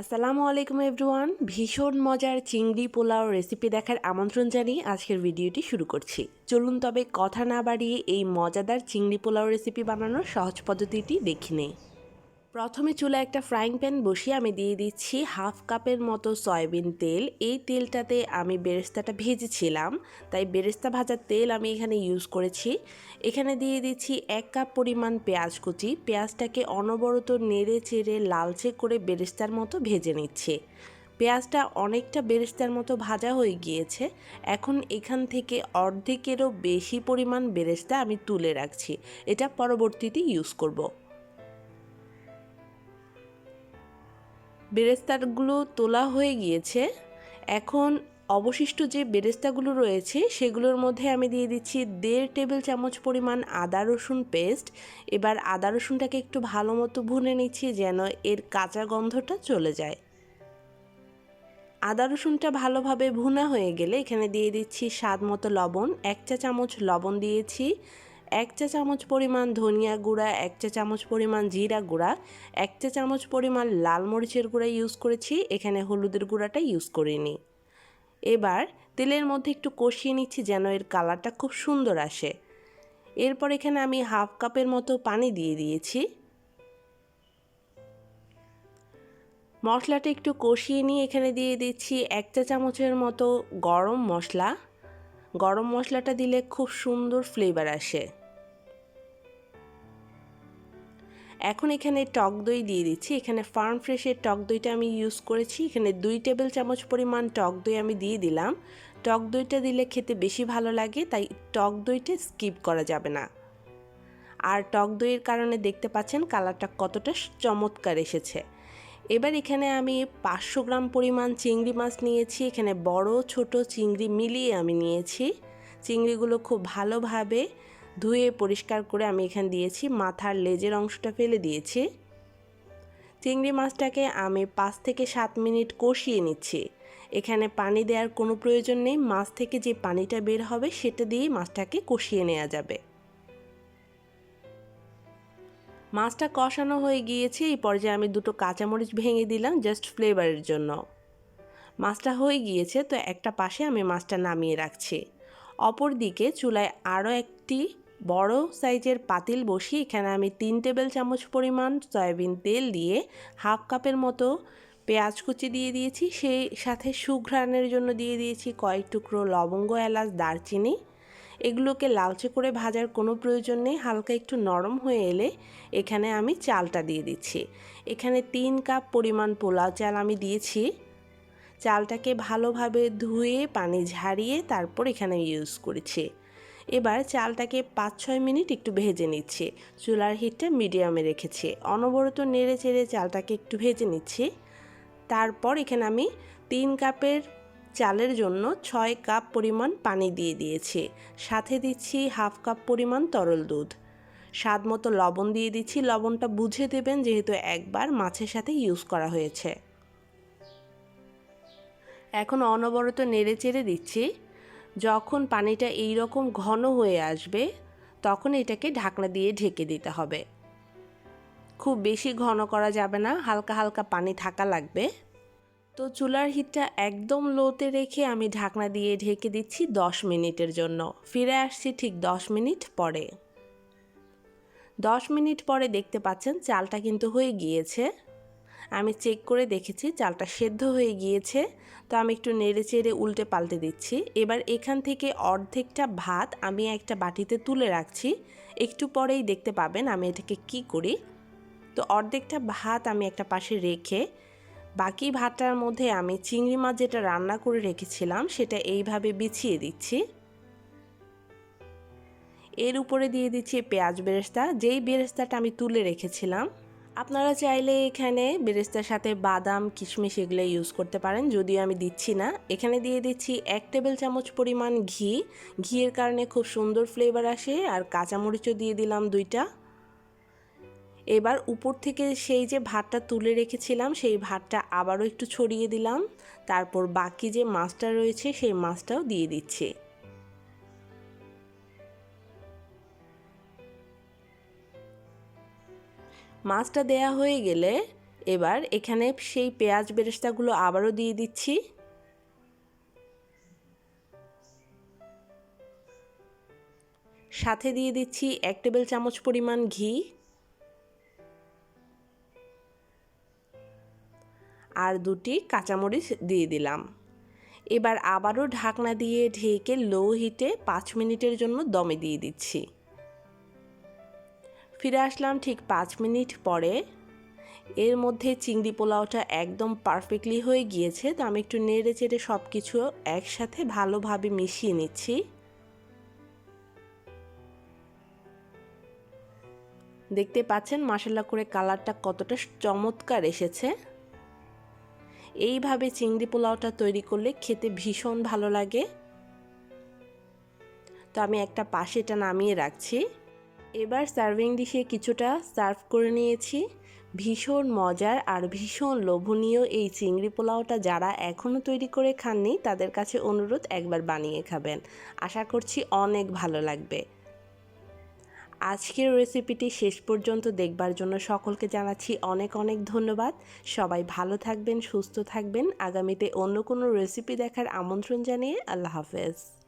আসসালামু আলাইকুম এভরিওয়ান। ভীষণ মজার চিংড়ি পোলাও রেসিপি দেখার আমন্ত্রণ জানিয়ে আজকের ভিডিওটি শুরু করছি। চলুন তবে কথা না বাড়িয়ে এই মজাদার চিংড়ি পোলাও রেসিপি বানানোর সহজ পদ্ধতিটি দেখে নেই। প্রথমে চুলায় একটা ফ্রাইং প্যান বসিয়ে আমি দিয়ে দিচ্ছি হাফ কাপের মতো সয়াবিন তেল। এই তেলটাতে আমি বেরেস্তাটা ভেজেছিলাম, তাই বেরেস্তা ভাজার তেল আমি এখানে ইউজ করেছি। এখানে দিয়ে দিচ্ছি 1 কাপ পরিমাণ পেঁয়াজ কুচি। পেঁয়াজটাকে অনবরত নেড়ে চেড়ে লালচে করে বেরেস্তার মতো ভেজে নিচ্ছি। পেঁয়াজটা অনেকটা বেরেস্তার মতো ভাজা হয়ে গিয়েছে। এখন এখান থেকে অর্ধেকেরও বেশি পরিমাণ বেরেস্তা আমি তুলে রাখছি, এটা পরবর্তীতে ইউজ করব। বেরেস্তাগুলো তোলা হয়ে গিয়েছে। এখন অবশিষ্ট যে বেরেস্তাগুলো রয়েছে সেগুলোর মধ্যে আমি দিয়ে দিচ্ছি 1.5 টেবিল চামচ পরিমাণ আদা রসুন পেস্ট। এবার আদা রসুনটাকে একটু ভালো মতো ভুনে নিচ্ছি যেন এর কাঁচা গন্ধটা চলে যায়। আদা রসুনটা ভালোভাবে ভুনা হয়ে গেলে এখানে দিয়ে দিচ্ছি স্বাদ মতো লবণ। 1 চা চামচ লবণ দিয়েছি। 1 চা চামচ পরিমাণ ধনিয়া গুঁড়া, 1 চা চামচ পরিমাণ জিরা গুঁড়া, 1 চা চামচ পরিমাণ লাল মরিচের গুঁড়া ইউজ করেছি। এখানে হলুদের গুঁড়াটা ইউজ করিনি। এবার তেলের মধ্যে একটু কষিয়ে নিচ্ছি যেন এর কালারটা খুব সুন্দর আসে। এরপর এখানে আমি হাফ কাপের মতো পানি দিয়ে দিয়েছি। মশলাটা একটু কষিয়ে নিয়ে এখানে দিয়ে দিচ্ছি 1 চা চামচের মতো গরম মশলা। গরম মশলাটা দিলে খুব সুন্দর ফ্লেভার আসে। এখন এখানে টক দই দিয়ে দিচ্ছি। এখানে ফার্ম ফ্রেশের টক দইটা আমি ইউজ করেছি। এখানে 2 টেবিল চামচ পরিমাণ টক দই আমি দিয়ে দিলাম। টক দইটা দিলে খেতে বেশি ভালো লাগে, তাই টক দইটা স্কিপ করা যাবে না। আর টক দইয়ের কারণে দেখতে পাচ্ছেন কালারটা কতটা চমৎকার এসেছে। এবার এখানে আমি 500 গ্রাম পরিমাণ চিংড়ি মাছ নিয়েছি। এখানে বড় ছোট চিংড়ি মিলিয়ে আমি নিয়েছি। চিংড়িগুলো খুব ভালোভাবে ধুয়ে পরিষ্কার করে আমি এখানে দিয়েছি। মাথার লেজের অংশটা ফেলে দিয়েছি। চিংড়ি মাছটাকে আমি 5 থেকে 7 মিনিট কষিয়ে নিচ্ছি। এখানে পানি দেওয়ার কোনো প্রয়োজন নেই। মাছ থেকে যে পানিটা বের হবে সেটা দিয়েই মাছটাকে কষিয়ে নেওয়া যাবে। মাছটা কষানো হয়ে গিয়েছে। এই পর্যায়ে আমি 2টো কাঁচামরিচ ভেঙে দিলাম জাস্ট ফ্লেভারের জন্য। মাছটা হয়ে গিয়েছে, তো একটা পাশে আমি মাছটা নামিয়ে রাখছি। অপরদিকে চুলায় আরও একটি বড় সাইজের পাতিল বসিয়ে এখানে আমি 3 টেবিল চামচ পরিমাণ সয়াবিন তেল দিয়ে হাফ কাপের মতো পেঁয়াজ কুচি দিয়ে দিয়েছি। সেই সাথে সুঘ্রাণের জন্য দিয়ে দিয়েছি কয়েক টুকরো লবঙ্গ, এলাচ, দারচিনি। এগুলোকে লালচে করে ভাজার কোনো প্রয়োজন নেই। হালকা একটু নরম হয়ে এলে এখানে আমি চালটা দিয়ে দিচ্ছি। এখানে 3 কাপ পরিমাণ পোলাও চাল আমি দিয়েছি। চালটাকে ভালোভাবে ধুয়ে পানি ঝারিয়ে তারপর এখানে ইউজ করেছি। এবার চালটাকে 5-6 মিনিট একটু ভেজে নিচ্ছি। চুলার হিটটা মিডিয়ামে রেখেছি। অনবরত নেড়ে চেড়ে চালটাকে একটু ভেজে নিচ্ছি। তারপর এখানে আমি 3 কাপের চালের জন্য 6 কাপ পরিমাণ পানি দিয়ে দিয়েছি। সাথে দিচ্ছি হাফ কাপ পরিমাণ তরল দুধ। স্বাদ মতো লবণ দিয়ে দিচ্ছি। লবণটা বুঝে দেবেন যেহেতু একবার মাছের সাথে ইউজ করা হয়েছে। এখন অনবরত নেড়ে চেড়ে দিচ্ছি। যখন পানিটা এই রকম ঘন হয়ে আসবে তখন এটাকে ঢাকনা দিয়ে ঢেকে দিতে হবে। খুব বেশি ঘন করা যাবে না, হালকা হালকা পানি থাকা লাগবে। তো চুলার হিটটা একদম লোতে রেখে আমি ঢাকনা দিয়ে ঢেকে দিচ্ছি 10 মিনিটের জন্য। ফিরে আসছি ঠিক 10 মিনিট পরে। 10 মিনিট পরে দেখতে পাচ্ছেন চালটা কিন্তু হয়ে গিয়েছে। আমি চেক করে দেখেছি চালটা সেদ্ধ হয়ে গিয়েছে। তো আমি একটু নেড়ে চেড়ে উল্টে পাল্টে দিচ্ছি। এবার এখান থেকে অর্ধেকটা ভাত আমি একটা বাটিতে তুলে রাখছি। একটু পরেই দেখতে পাবেন আমি এটাকে কি করি। তো অর্ধেকটা ভাত আমি একটা পাশে রেখে বাকি ভাতটার মধ্যে আমি চিংড়ি মাছ যেটা রান্না করে রেখেছিলাম সেটা এইভাবে বিছিয়ে দিচ্ছি। এর উপরে দিয়ে দিচ্ছি পেঁয়াজ বেরেস্তা, যেই বেরেস্তাটা আমি তুলে রেখেছিলাম। আপনারা চাইলে এখানে বেরেস্তার সাথে বাদাম, কিশমিশ এগুলো ইউজ করতে পারেন, যদিও আমি দিচ্ছি না। এখানে দিয়ে দিচ্ছি 1 টেবিল চামচ পরিমাণ ঘি। ঘিয়ের কারণে খুব সুন্দর ফ্লেভার আসে। আর কাঁচামরিচও দিয়ে দিলাম 2টা। এবার উপর থেকে সেই যে ভাতটা তুলে রেখেছিলাম সেই ভাতটা আবারও একটু ছড়িয়ে দিলাম। তারপর বাকি যে মাছটা রয়েছে সেই মাছটাও দিয়ে দিচ্ছি। মাছটা দেয়া হয়ে গেলে এবার এখানে সেই পেঁয়াজ বেরেস্তাগুলো আবারও দিয়ে দিচ্ছি। সাথে দিয়ে দিচ্ছি 1 টেবিল চামচ পরিমাণ ঘি আর 2টি কাঁচামরিচ দিয়ে দিলাম। এবার আবারও ঢাকনা দিয়ে ঢেকে লো হিটে 5 মিনিটের জন্য দমে দিয়ে দিচ্ছি। ফিরে আসলাম ঠিক 5 মিনিট পরে। এর মধ্যে চিংড়ি পোলাওটা একদম পারফেক্টলি হয়ে গিয়েছে, তো আমি একটু নেড়ে চেড়ে সব কিছু একসাথে ভালোভাবে মিশিয়ে নিচ্ছি। দেখতে পাচ্ছেন মাশাআল্লাহ করে কালারটা কতটা চমৎকার এসেছে। এইভাবে চিংড়ি পোলাওটা তৈরি করলে খেতে ভীষণ ভালো লাগে। তো আমি একটা পাশে এটা নামিয়ে রাখছি। এবার সার্ভিং ডিশে কিছুটা সার্ভ করে নিয়েছি। ভীষণ মজার আর ভীষণ লোভনীয় এই চিংড়ি পোলাওটা যারা এখনও তৈরি করে খাননি তাদের কাছে অনুরোধ একবার বানিয়ে খাবেন। আশা করছি অনেক ভালো লাগবে। আজকের রেসিপিটি শেষ পর্যন্ত দেখবার জন্য সকলকে জানাচ্ছি অনেক অনেক ধন্যবাদ। সবাই ভালো থাকবেন, সুস্থ থাকবেন। আগামীতে অন্য কোনো রেসিপি দেখার আমন্ত্রণ জানিয়ে আল্লাহ হাফেজ।